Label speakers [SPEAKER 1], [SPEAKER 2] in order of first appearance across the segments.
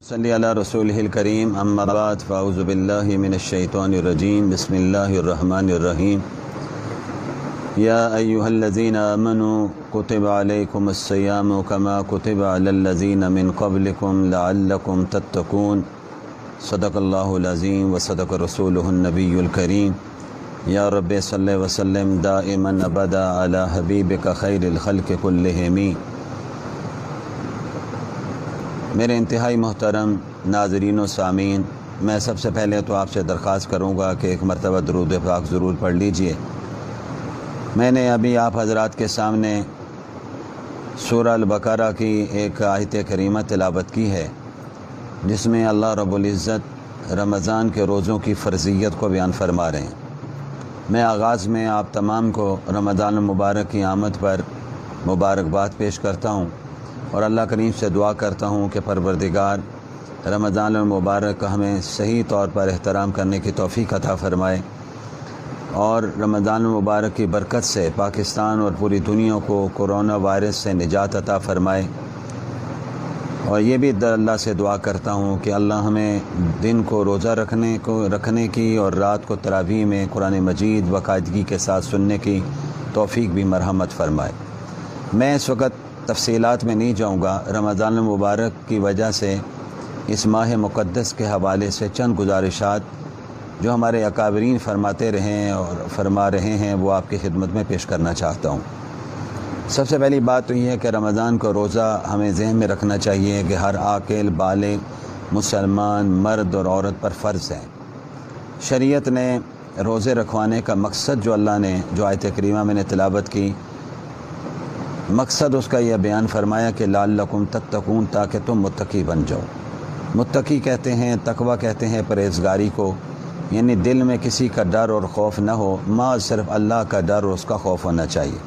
[SPEAKER 1] صلی علی رسولہ کریم اما بعد فاعوذ باللہ من الشیطان الرجیم بسم اللہ الرحمن الرحیم یا ایہا الذین آمنوا کتب علیکم الصیام کما کتب علی الذین من قبلکم لعلکم تتقون صدق اللہ العظیم وصدق رسولہ النبی الکریم یا رب صلی وسلم دائما ابدا علی حبیبک خیر الخلق کلہم۔ میرے انتہائی محترم ناظرین و سامعین، میں سب سے پہلے تو آپ سے درخواست کروں گا کہ ایک مرتبہ درود پاک ضرور پڑھ لیجئے۔ میں نے ابھی آپ حضرات کے سامنے سورہ البقرہ کی ایک آیت کریمہ تلاوت کی ہے، جس میں اللہ رب العزت رمضان کے روزوں کی فرضیت کو بیان فرما رہے ہیں۔ میں آغاز میں آپ تمام کو رمضان المبارک کی آمد پر مبارکباد پیش کرتا ہوں اور اللہ کریم سے دعا کرتا ہوں کہ پروردگار رمضان المبارک کا ہمیں صحیح طور پر احترام کرنے کی توفیق عطا فرمائے اور رمضان المبارک کی برکت سے پاکستان اور پوری دنیا کو کورونا وائرس سے نجات عطا فرمائے۔ اور یہ بھی اللہ سے دعا کرتا ہوں کہ اللہ ہمیں دن کو روزہ رکھنے کی اور رات کو تراویح میں قرآن مجید باقاعدگی کے ساتھ سننے کی توفیق بھی مرحمت فرمائے۔ میں اس وقت تفصیلات میں نہیں جاؤں گا، رمضان المبارک کی وجہ سے اس ماہ مقدس کے حوالے سے چند گزارشات جو ہمارے اکابرین فرماتے رہے ہیں اور فرما رہے ہیں وہ آپ کی خدمت میں پیش کرنا چاہتا ہوں۔ سب سے پہلی بات تو یہ ہے کہ رمضان کا روزہ ہمیں ذہن میں رکھنا چاہیے کہ ہر عاقل بالغ مسلمان مرد اور عورت پر فرض ہے۔ شریعت نے روزے رکھوانے کا مقصد جو اللہ نے جو آیت کریمہ میں نے تلاوت کی، مقصد اس کا یہ بیان فرمایا کہ لعلکم تتقون، تاکہ تم متقی بن جاؤ۔ متقی کہتے ہیں، تقوی کہتے ہیں پرہیزگاری کو، یعنی دل میں کسی کا ڈر اور خوف نہ ہو، ماں صرف اللہ کا ڈر اور اس کا خوف ہونا چاہیے۔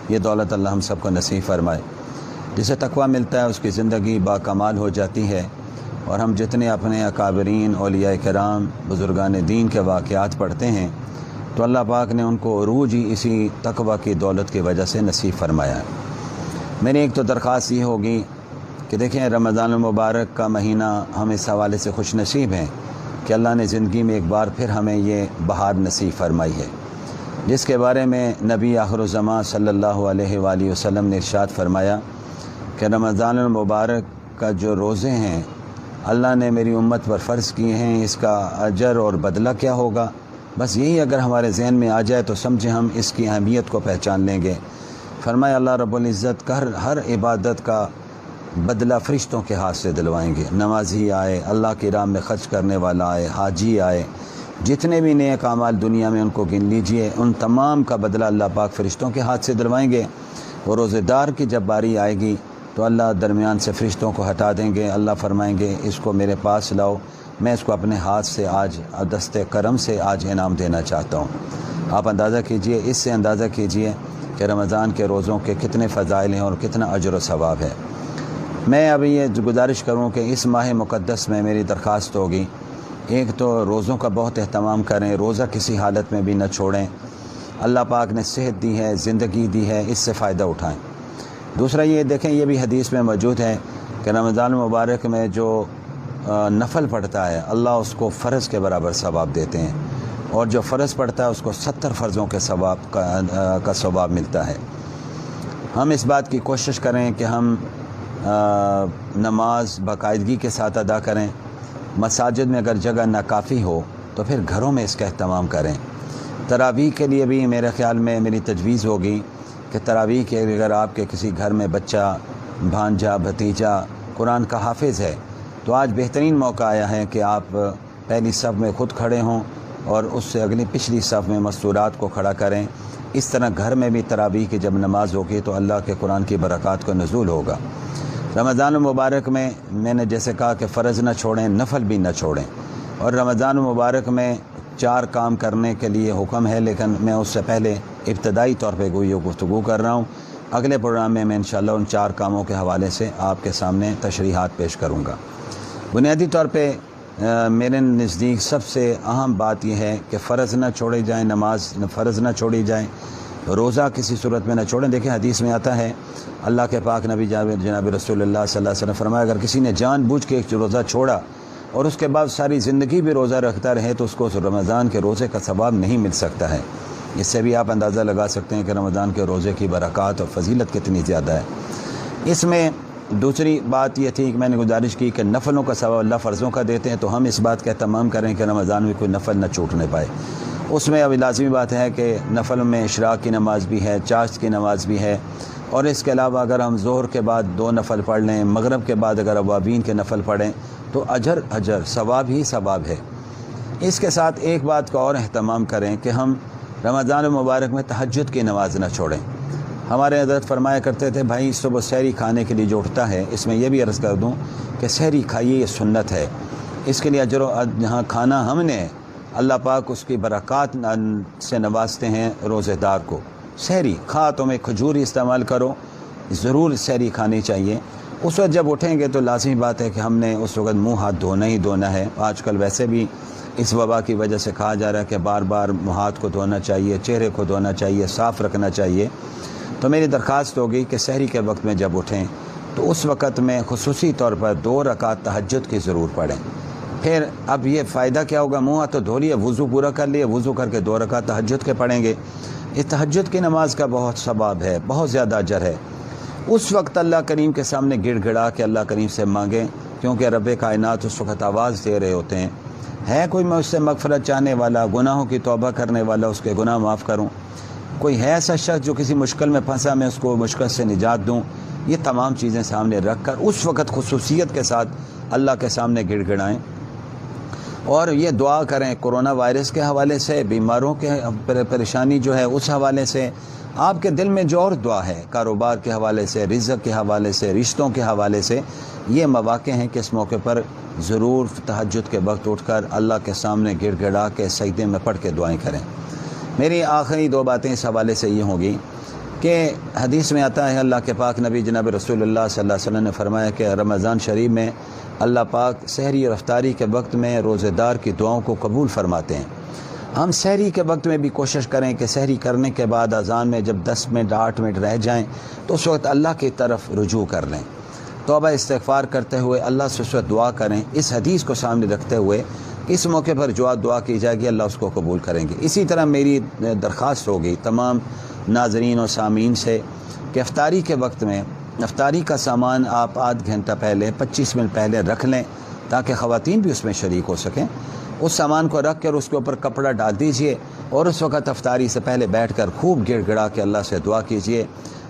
[SPEAKER 1] یہ دولت اللہ ہم سب کو نصیب فرمائے۔ جسے تقوی ملتا ہے اس کی زندگی باکمال ہو جاتی ہے، اور ہم جتنے اپنے اکابرین اولیاء کرام بزرگان دین کے واقعات پڑھتے ہیں تو اللہ پاک نے ان کو عروج ہی اسی تقوی کی دولت کی وجہ سے نصیب فرمایا ہے۔ میری ایک تو درخواست یہ ہوگی کہ دیکھیں رمضان المبارک کا مہینہ ہم اس حوالے سے خوش نصیب ہیں کہ اللہ نے زندگی میں ایک بار پھر ہمیں یہ بہار نصیب فرمائی ہے، جس کے بارے میں نبی آخر الزمان صلی اللہ علیہ وآلہ وسلم نے ارشاد فرمایا کہ رمضان المبارک کا جو روزے ہیں اللہ نے میری امت پر فرض کیے ہیں، اس کا اجر اور بدلہ کیا ہوگا، بس یہی اگر ہمارے ذہن میں آ جائے تو سمجھیں ہم اس کی اہمیت کو پہچان لیں گے۔ فرمایا اللہ رب العزت کا ہر عبادت کا بدلہ فرشتوں کے ہاتھ سے دلوائیں گے۔ نمازی آئے، اللہ کی راہ میں خرچ کرنے والا آئے، حاجی آئے، جتنے بھی نیک اعمال دنیا میں ان کو گن لیجئے، ان تمام کا بدلہ اللہ پاک فرشتوں کے ہاتھ سے دلوائیں گے۔ وہ روزے دار کی جب باری آئے گی تو اللہ درمیان سے فرشتوں کو ہٹا دیں گے، اللہ فرمائیں گے اس کو میرے پاس لاؤ، میں اس کو اپنے ہاتھ سے آج دست کرم سے آج انعام دینا چاہتا ہوں۔ آپ اندازہ کیجئے، اس سے اندازہ کیجئے کہ رمضان کے روزوں کے کتنے فضائل ہیں اور کتنا اجر و ثواب ہے۔ میں ابھی یہ گزارش کروں کہ اس ماہ مقدس میں میری درخواست ہوگی، ایک تو روزوں کا بہت اہتمام کریں، روزہ کسی حالت میں بھی نہ چھوڑیں۔ اللہ پاک نے صحت دی ہے، زندگی دی ہے، اس سے فائدہ اٹھائیں۔ دوسرا یہ دیکھیں، یہ بھی حدیث میں موجود ہے کہ رمضان مبارک میں جو نفل پڑھتا ہے اللہ اس کو فرض کے برابر ثواب دیتے ہیں، اور جو فرض پڑھتا ہے اس کو 70 فرضوں کے ثواب کا ثواب ملتا ہے۔ ہم اس بات کی کوشش کریں کہ ہم نماز باقاعدگی کے ساتھ ادا کریں۔ مساجد میں اگر جگہ ناکافی ہو تو پھر گھروں میں اس کا اہتمام کریں۔ تراویح کے لیے بھی میرے خیال میں میری تجویز ہوگی کہ تراویح کے اگر آپ کے کسی گھر میں بچہ، بھانجا، بھتیجا قرآن کا حافظ ہے تو آج بہترین موقع آیا ہے کہ آپ پہلی صف میں خود کھڑے ہوں اور اس سے اگلی پچھلی صف میں مستورات کو کھڑا کریں۔ اس طرح گھر میں بھی تراویح کی جب نماز ہوگی تو اللہ کے قرآن کی برکات کا نزول ہوگا۔ رمضان المبارک میں نے جیسے کہا کہ فرض نہ چھوڑیں، نفل بھی نہ چھوڑیں، اور رمضان المبارک میں 4 کام کرنے کے لیے حکم ہے، لیکن میں اس سے پہلے ابتدائی طور پہ گفتگو کر رہا ہوں۔ اگلے پروگرام میں انشاءاللہ ان 4 کاموں کے حوالے سے آپ کے سامنے تشریحات پیش کروں گا۔ بنیادی طور پہ میرے نزدیک سب سے اہم بات یہ ہے کہ فرض نہ چھوڑی جائیں، نماز فرض نہ چھوڑی جائیں، روزہ کسی صورت میں نہ چھوڑیں۔ دیکھیں حدیث میں آتا ہے، اللہ کے پاک نبی جناب رسول اللہ صلی اللہ علیہ وسلم فرمایا، اگر کسی نے جان بوجھ کے ایک روزہ چھوڑا اور اس کے بعد ساری زندگی بھی روزہ رکھتا رہے تو اس کو رمضان کے روزے کا ثواب نہیں مل سکتا ہے۔ اس سے بھی آپ اندازہ لگا سکتے ہیں کہ رمضان کے روزے کی برکات اور فضیلت کتنی زیادہ ہے۔ اس میں دوسری بات یہ تھی کہ میں نے گزارش کی کہ نفلوں کا ثواب اللہ فرضوں کا دیتے ہیں، تو ہم اس بات کا اہتمام کریں کہ رمضان میں کوئی نفل نہ چھوٹنے پائے۔ اس میں اب لازمی بات ہے کہ نفل میں اشراق کی نماز بھی ہے، چاشت کی نماز بھی ہے، اور اس کے علاوہ اگر ہم ظہر کے بعد 2 نفل پڑھ لیں، مغرب کے بعد اگر اوابین کے نفل پڑھیں تو اجر ثواب ہی ثواب ہے۔ اس کے ساتھ ایک بات کا اور اہتمام کریں کہ ہم رمضان مبارک میں تہجد کی نماز نہ چھوڑیں۔ ہمارے حضرت فرمایا کرتے تھے، بھائی صبح سحری کھانے کے لیے جو اٹھتا ہے، اس میں یہ بھی عرض کر دوں کہ سحری کھائیے، یہ سنت ہے، اس کے لیے اجر جہاں کھانا ہم نے، اللہ پاک اس کی برکات سے نوازتے ہیں روزے دار کو۔ سحری کھا تو میں کھجور استعمال کرو، ضرور سحری کھانی چاہیے۔ اس وقت جب اٹھیں گے تو لازمی بات ہے کہ ہم نے اس وقت منہ ہاتھ دھونا ہی دھونا ہے۔ آج کل ویسے بھی اس وبا کی وجہ سے کہا جا رہا ہے کہ بار بار منہ ہاتھ کو دھونا چاہیے، چہرے کو دھونا چاہیے، صاف رکھنا چاہیے۔ تو میری درخواست ہوگی کہ سحری کے وقت میں جب اٹھیں تو اس وقت میں خصوصی طور پر 2 رکعت تہجد کی ضرور پڑھیں۔ پھر اب یہ فائدہ کیا ہوگا، منہ ہاتھ تو دھو لیے، وضو پورا کر لیے، وضو کر کے 2 رکعت تہجد کے پڑھیں گے۔ اس تہجد کی نماز کا بہت ثواب ہے، بہت زیادہ اجر ہے۔ اس وقت اللہ کریم کے سامنے گڑ گڑا کے اللہ کریم سے مانگیں، کیونکہ رب کائنات اس وقت آواز دے رہے ہوتے ہیں، ہے کوئی مجھ سے مغفرت چاہنے والا، گناہوں کی توبہ کرنے والا، اس کے گناہ معاف کروں؟ کوئی ہے ایسا شخص جو کسی مشکل میں پھنسا، میں اس کو مشکل سے نجات دوں؟ یہ تمام چیزیں سامنے رکھ کر اس وقت خصوصیت کے ساتھ اللہ کے سامنے گڑ گڑائیں اور یہ دعا کریں کرونا وائرس کے حوالے سے، بیماروں کے پریشانی جو ہے اس حوالے سے، آپ کے دل میں جو اور دعا ہے، کاروبار کے حوالے سے، رزق کے حوالے سے، رشتوں کے حوالے سے، یہ مواقع ہیں کہ اس موقع پر ضرور تہجد کے وقت اٹھ کر اللہ کے سامنے گڑ گڑا کے سجدے میں پڑھ کے دعائیں کریں۔ میری آخری 2 باتیں اس حوالے سے یہ ہوں گی کہ حدیث میں آتا ہے، اللہ کے پاک نبی جناب رسول اللہ صلی اللہ علیہ وسلم نے فرمایا کہ رمضان شریف میں اللہ پاک سحری اور افطاری کے وقت میں روزے دار کی دعاؤں کو قبول فرماتے ہیں۔ ہم سحری کے وقت میں بھی کوشش کریں کہ سحری کرنے کے بعد اذان میں جب 10 منٹ 8 منٹ رہ جائیں تو اس وقت اللہ کی طرف رجوع کر لیں، توبہ استغفار کرتے ہوئے اللہ سے اس وقت دعا کریں۔ اس حدیث کو سامنے رکھتے ہوئے اس موقع پر جو دعا کی جائے گی اللہ اس کو قبول کریں گے۔ اسی طرح میری درخواست ہوگی تمام ناظرین و سامعین سے کہ افطاری کے وقت میں افطاری کا سامان آپ آدھ گھنٹہ پہلے 25 منٹ پہلے رکھ لیں تاکہ خواتین بھی اس میں شریک ہو سکیں۔ اس سامان کو رکھ کر اس کے اوپر کپڑا ڈال دیجئے اور اس وقت افطاری سے پہلے بیٹھ کر خوب گڑ گڑا کے اللہ سے دعا کیجئے۔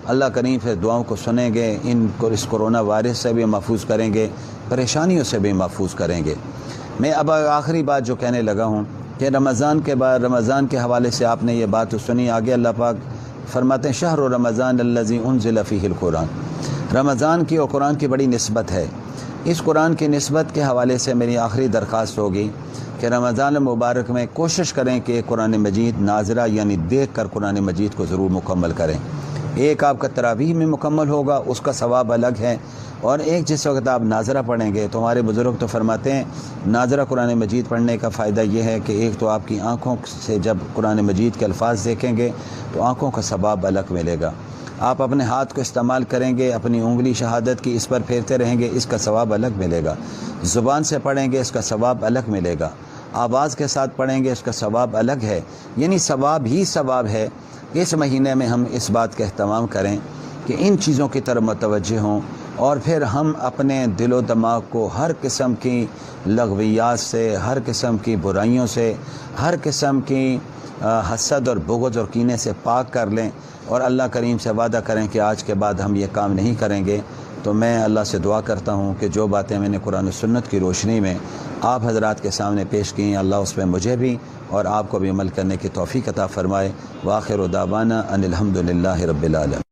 [SPEAKER 1] اللہ کریم پھر دعاؤں کو سنیں گے، ان کو اس کرونا وائرس سے بھی محفوظ کریں گے، پریشانیوں سے بھی محفوظ کریں گے۔ میں اب آخری بات جو کہنے لگا ہوں کہ رمضان کے بعد رمضان کے حوالے سے آپ نے یہ بات تو سنی، آگے اللہ پاک فرماتے ہیں شہر رمضان الذی انزل فیہ القرآن۔ رمضان کی اور قرآن کی بڑی نسبت ہے۔ اس قرآن کی نسبت کے حوالے سے میری آخری درخواست ہوگی کہ رمضان مبارک میں کوشش کریں کہ قرآن مجید ناظرہ یعنی دیکھ کر قرآن مجید کو ضرور مکمل کریں۔ ایک آپ کا تراویح میں مکمل ہوگا، اس کا ثواب الگ ہے، اور ایک جس وقت آپ ناظرہ پڑھیں گے تو ہمارے بزرگ تو فرماتے ہیں ناظرہ قرآن مجید پڑھنے کا فائدہ یہ ہے کہ ایک تو آپ کی آنکھوں سے جب قرآن مجید کے الفاظ دیکھیں گے تو آنکھوں کا ثواب الگ ملے گا۔ آپ اپنے ہاتھ کو استعمال کریں گے، اپنی انگلی شہادت کی اس پر پھیرتے رہیں گے، اس کا ثواب الگ ملے گا۔ زبان سے پڑھیں گے، اس کا ثواب الگ ملے گا۔ آواز کے ساتھ پڑھیں گے، اس کا ثواب الگ ہے، یعنی ثواب ہی ثواب ہے۔ اس مہینے میں ہم اس بات کا اہتمام کریں کہ ان چیزوں کی طرف متوجہ ہوں، اور پھر ہم اپنے دل و دماغ کو ہر قسم کی لغویات سے، ہر قسم کی برائیوں سے، ہر قسم کی حسد اور بغض اور کینے سے پاک کر لیں، اور اللہ کریم سے وعدہ کریں کہ آج کے بعد ہم یہ کام نہیں کریں گے۔ تو میں اللہ سے دعا کرتا ہوں کہ جو باتیں میں نے قرآن و سنت کی روشنی میں آپ حضرات کے سامنے پیش کی ہیں، اللہ اس میں مجھے بھی اور آپ کو بھی عمل کرنے کی توفیق عطا فرمائے۔ وآخر دعوانا ان الحمد للہ رب العالمین۔